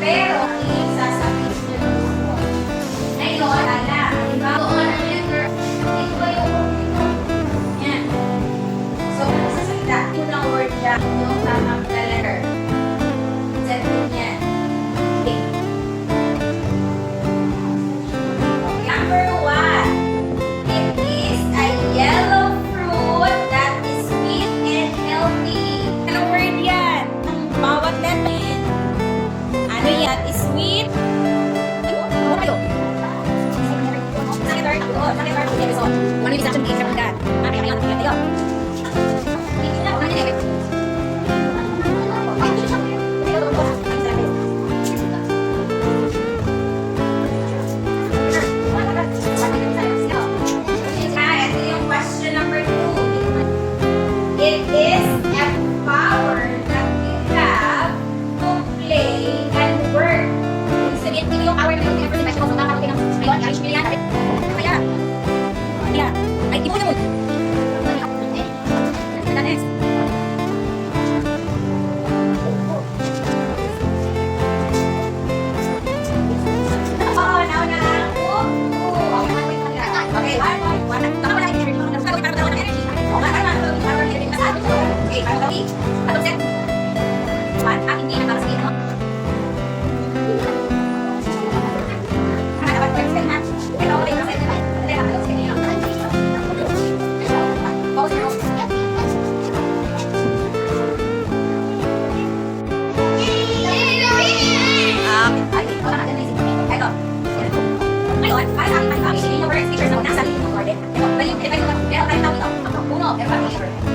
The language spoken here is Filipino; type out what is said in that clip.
Pero, ang sasabihin nyo ng mga ngayon, ala, diba? Doon ang letter, ito yung yan. So, kung sasalita, unang word niya, yung tamang na letter. Set mo yan. Okay. Number 1. It is a yellow fruit that is sweet and healthy. Anong word yan? Ang bawat letter. Ano yan? Is sweet? Ayun, ano kayo? Sakit or? Oo, sakit or? Okay, so, one of the action games from that. Ano yan? Ayun. Hindi na, ano yan? Ito yung question number 2. It is a power that we have to play and work. Sabihin, ito yung power na may first impression mo. So, nakakapit ng ngayon, i-arrange nyo yan. Kaya, ay, ipo na mo. Next. Oh, now na lang. Okay, one. Tama wala yung energy. Para ng energy. Okay, para ng atong set. One, hindi na para sa inyo. Dapat pwede set na. Pero okay, set na. Hindi na atong set nyo. Pause your own. Ngayon, para sa aking isipin yung words, teachers na nasa aking order. Ito, balik, pero tayo tawag ito. Uno, pero pag-i-order.